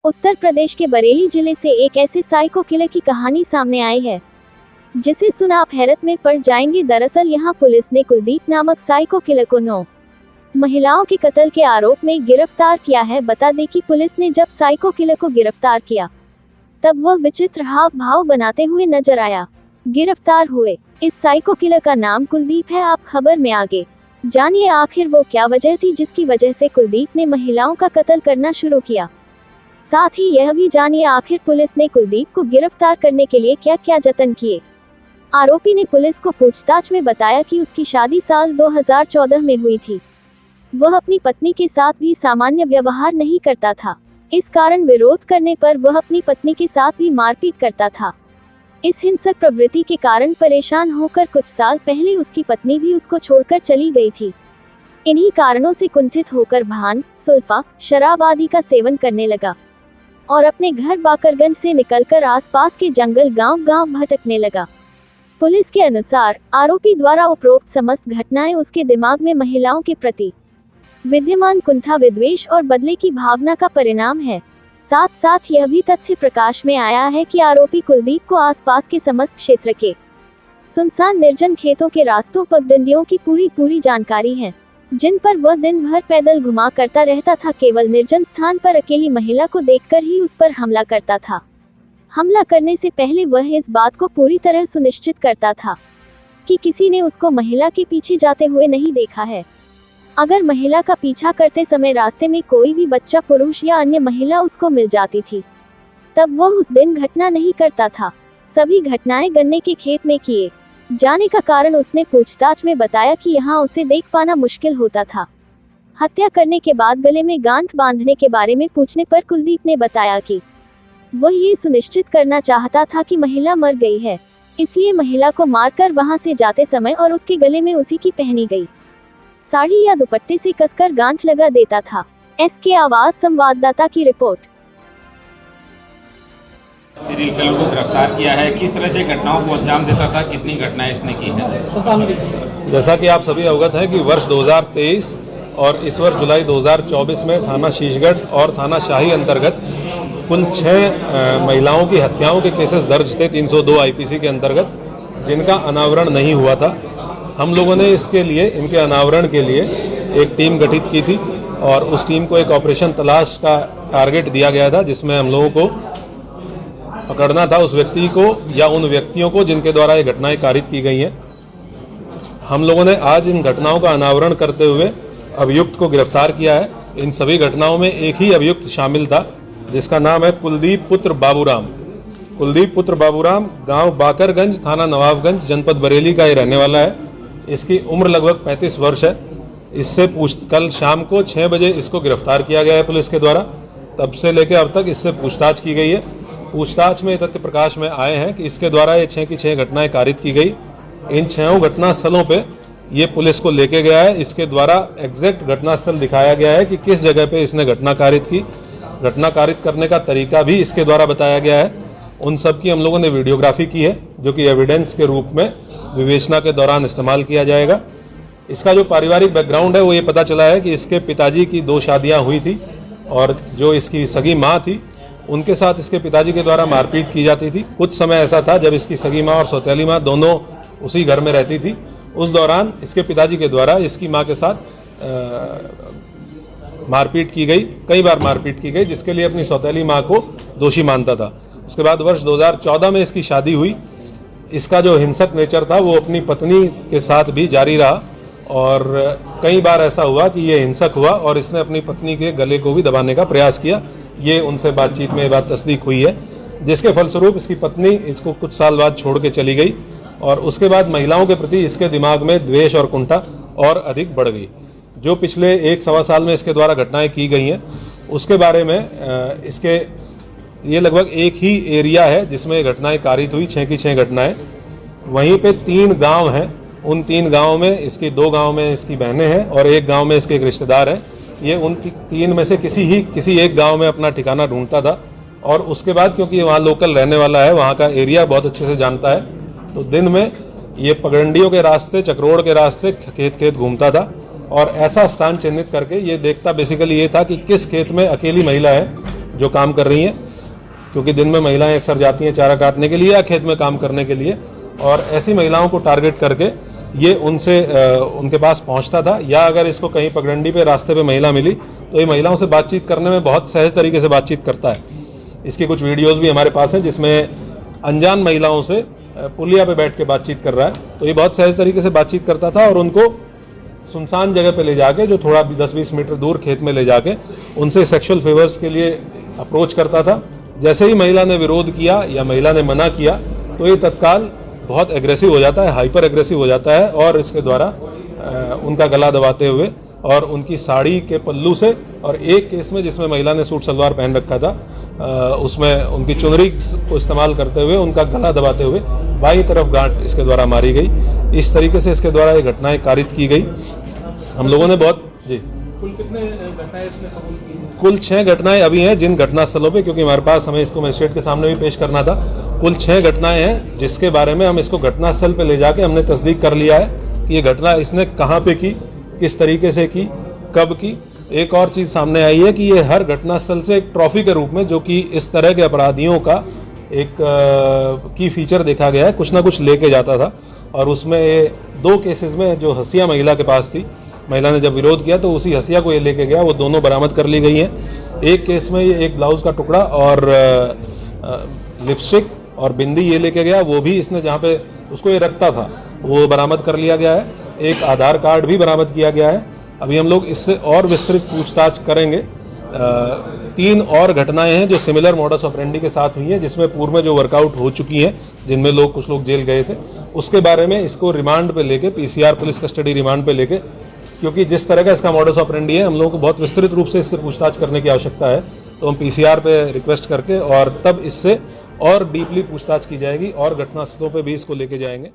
उत्तर प्रदेश के बरेली जिले से एक ऐसे साइको किलर की कहानी सामने आई है जिसे सुन आप हैरत में पड़ जाएंगे। दरअसल यहां पुलिस ने कुलदीप नामक साइको किलर को 9 महिलाओं के कत्ल के आरोप में गिरफ्तार किया है। बता दें कि पुलिस ने जब साइको किलर को गिरफ्तार किया तब वह विचित्र हाव भाव बनाते हुए नजर आया। गिरफ्तार हुए इस साइको किलर का नाम कुलदीप है। आप खबर में आगे जानिए आखिर वो क्या वजह थी जिसकी वजह से कुलदीप ने महिलाओं का कत्ल करना शुरू किया। साथ ही यह भी जानिए आखिर पुलिस ने कुलदीप को गिरफ्तार करने के लिए क्या क्या जतन किए। आरोपी ने पुलिस को पूछताछ में बताया कि उसकी शादी साल 2014 में हुई थी। वह अपनी पत्नी के साथ भी सामान्य व्यवहार नहीं करता था। इस कारण विरोध करने पर वह अपनी पत्नी के साथ भी मारपीट करता था। इस हिंसक प्रवृत्ति के कारण परेशान होकर कुछ साल पहले उसकी पत्नी भी उसको छोड़कर चली गई थी। इन्हीं कारणों से कुंठित होकर भांग, सुल्फा, शराब आदि का सेवन करने लगा और अपने घर बाकरगंज से निकलकर आसपास के जंगल गांव भटकने लगा। पुलिस के अनुसार आरोपी द्वारा उपरोक्त समस्त घटनाएं उसके दिमाग में महिलाओं के प्रति विद्यमान कुंठा, विद्वेष और बदले की भावना का परिणाम है। साथ साथ यह भी तथ्य प्रकाश में आया है कि आरोपी कुलदीप को आसपास के समस्त क्षेत्र के सुनसान निर्जन खेतों के रास्तों, पगडंडियों की पूरी जानकारी है, जिन पर वह दिन भर पैदल घुमा करता रहता था। केवल निर्जन स्थान पर अकेली महिला को देखकर ही उस पर हमला करता था। हमला करने से पहले वह इस बात को पूरी तरह सुनिश्चित करता था कि किसी ने उसको महिला के पीछे जाते हुए नहीं देखा है। अगर महिला का पीछा करते समय रास्ते में कोई भी बच्चा, पुरुष या अन्य महिला उसको मिल जाती थी तब वह उस दिन घटना नहीं करता था। सभी घटनाएं गन्ने के खेत में किए जाने का कारण उसने पूछताछ में बताया कि यहाँ उसे देख पाना मुश्किल होता था। हत्या करने के बाद गले में गांठ बांधने के बारे में पूछने पर कुलदीप ने बताया कि वह ये सुनिश्चित करना चाहता था कि महिला मर गई है, इसलिए महिला को मारकर वहां से जाते समय और उसके गले में उसी की पहनी गई साड़ी या दुपट्टे से कसकर गांठ लगा देता था। एसके आवाज संवाददाता की रिपोर्ट। सीरियल किलर को गिरफ्तार किया है, किस तरह से घटनाओं को अंजाम देता था, कितनी घटनाएं इसने की है? जैसा कि आप सभी अवगत हैं कि वर्ष 2023 और इस वर्ष जुलाई 2024 में थाना शीशगढ़ और थाना शाही अंतर्गत कुल 6 महिलाओं की हत्याओं के केसेस दर्ज थे 302 आईपीसी के अंतर्गत, जिनका अनावरण नहीं हुआ था। हम लोगों ने इसके लिए, इनके अनावरण के लिए एक टीम गठित की थी और उस टीम को एक ऑपरेशन तलाश का टारगेट दिया गया था, जिसमें हम लोगों को पकड़ना था उस व्यक्ति को या उन व्यक्तियों को जिनके द्वारा ये घटनाएं कारित की गई हैं। हम लोगों ने आज इन घटनाओं का अनावरण करते हुए अभियुक्त को गिरफ्तार किया है। इन सभी घटनाओं में एक ही अभियुक्त शामिल था, जिसका नाम है कुलदीप पुत्र बाबूराम। कुलदीप पुत्र बाबूराम गांव बाकरगंज, थाना नवाबगंज, जनपद बरेली का ये रहने वाला है। इसकी उम्र लगभग 35 वर्ष है। इससे कल शाम को 6 बजे इसको गिरफ्तार किया गया है पुलिस के द्वारा। तब से लेकर अब तक इससे पूछताछ की गई है। पूछताछ में तथ्य प्रकाश में आए हैं कि इसके द्वारा ये 6 की 6 घटनाएं कारित की गई। इन 6 घटना स्थलों पे ये पुलिस को लेके गया है। इसके द्वारा एग्जैक्ट घटनास्थल दिखाया गया है कि किस जगह पे इसने घटना कारित की। घटना कारित करने का तरीका भी इसके द्वारा बताया गया है। उन सब की हम लोगों ने वीडियोग्राफी की है, जो कि एविडेंस के रूप में विवेचना के दौरान इस्तेमाल किया जाएगा। इसका जो पारिवारिक बैकग्राउंड है वो ये पता चला है कि इसके पिताजी की 2 शादियां हुई थी और जो इसकी सगी माँ थी उनके साथ इसके पिताजी के द्वारा मारपीट की जाती थी। कुछ समय ऐसा था जब इसकी सगी माँ और सौतेली माँ दोनों उसी घर में रहती थी। उस दौरान इसके पिताजी के द्वारा इसकी माँ के साथ मारपीट की गई, कई बार मारपीट की गई, जिसके लिए अपनी सौतेली माँ को दोषी मानता था। उसके बाद वर्ष 2014 में इसकी शादी हुई। इसका जो हिंसक नेचर था वो अपनी पत्नी के साथ भी जारी रहा और कई बार ऐसा हुआ कि ये हिंसक हुआ और इसने अपनी पत्नी के गले को भी दबाने का प्रयास किया। ये उनसे बातचीत में ये बात तस्दीक हुई है, जिसके फलस्वरूप इसकी पत्नी इसको कुछ साल बाद छोड़ के चली गई और उसके बाद महिलाओं के प्रति इसके दिमाग में द्वेष और कुंठा और अधिक बढ़ गई। जो पिछले 1-1.25 साल में इसके द्वारा घटनाएं की गई हैं उसके बारे में इसके ये लगभग एक ही एरिया है जिसमें घटनाएं कारित हुई, 6 की 6 घटनाएं। वहीं पे 3 गांव हैं। उन 3 गांवों में इसकी 2 गांव में इसकी बहनें हैं और एक गांव में इसके एक रिश्तेदार हैं। ये उन 3 में से किसी एक गांव में अपना ठिकाना ढूंढता था और उसके बाद क्योंकि वहाँ लोकल रहने वाला है, वहाँ का एरिया बहुत अच्छे से जानता है, तो दिन में ये पगडंडियों के रास्ते, चक्रोड़ के रास्ते खेत घूमता था और ऐसा स्थान चिन्हित करके ये देखता बेसिकली ये था कि किस खेत में अकेली महिला है जो काम कर रही हैं, क्योंकि दिन में महिलाएं अक्सर जाती हैं चारा काटने के लिए या खेत में काम करने के लिए, और ऐसी महिलाओं को टारगेट करके ये उनके पास पहुंचता था। या अगर इसको कहीं पगडंडी पे रास्ते पे महिला मिली तो ये महिलाओं से बातचीत करने में बहुत सहज तरीके से बातचीत करता है। इसकी कुछ वीडियोस भी हमारे पास हैं जिसमें अनजान महिलाओं से पुलिया पे बैठ के बातचीत कर रहा है। तो ये बहुत सहज तरीके से बातचीत करता था और उनको सुनसान जगह पे ले जाके, जो थोड़ा 10-20 मीटर दूर खेत में ले जाके उनसे सेक्सुअल फेवर्स के लिए अप्रोच करता था। जैसे ही महिला ने विरोध किया या महिला ने मना किया तो ये तत्काल बहुत एग्रेसिव हो जाता है, हाइपर एग्रेसिव हो जाता है, और इसके द्वारा उनका गला दबाते हुए और उनकी साड़ी के पल्लू से, और एक केस में जिसमें महिला ने सूट सलवार पहन रखा था उसमें उनकी चुनरी को इस्तेमाल करते हुए उनका गला दबाते हुए बाईं तरफ गांठ इसके द्वारा मारी गई। इस तरीके से इसके द्वारा ये घटनाएं कारित की गई। हम लोगों ने बहुत कुल कितने घटनाएं इसने कबूल की? कुल 6 घटनाएं अभी हैं जिन घटनास्थलों पे, क्योंकि हमारे पास हमें इसको मजिस्ट्रेट के सामने भी पेश करना था। कुल 6 घटनाएं हैं जिसके बारे में हम इसको घटनास्थल पे ले जाके हमने तस्दीक कर लिया है कि ये घटना इसने कहाँ पे की, किस तरीके से की, कब की। एक और चीज़ सामने आई है कि ये हर घटनास्थल से एक ट्रॉफी के रूप में, जो कि इस तरह के अपराधियों का एक की फीचर देखा गया है, कुछ ना कुछ लेके जाता था। और उसमें 2 केसेस में जो हसिया महिला के पास थी, महिला ने जब विरोध किया तो उसी हसिया को ये लेके गया, वो दोनों बरामद कर ली गई हैं। एक केस में ये एक ब्लाउज का टुकड़ा और लिपस्टिक और बिंदी ये लेके गया, वो भी इसने जहाँ पे उसको ये रखता था वो बरामद कर लिया गया है। एक आधार कार्ड भी बरामद किया गया है। अभी हम लोग इससे और विस्तृत पूछताछ करेंगे। 3 और घटनाएं हैं जो सिमिलर मॉडस ऑपरेंडी के साथ हुई हैं, जिसमें पूर्व में जो वर्कआउट हो चुकी हैं, जिनमें कुछ लोग जेल गए थे, उसके बारे में इसको रिमांड पे लेके, पीसीआर पुलिस कस्टडी रिमांड पे लेके, क्योंकि जिस तरह का इसका मॉडस ऑपरेंडी है हम लोगों को बहुत विस्तृत रूप से इससे पूछताछ करने की आवश्यकता है। तो हम पीसीआर पे रिक्वेस्ट करके और तब इससे और डीपली पूछताछ की जाएगी और घटनास्थलों पे भी इसको लेके जाएंगे।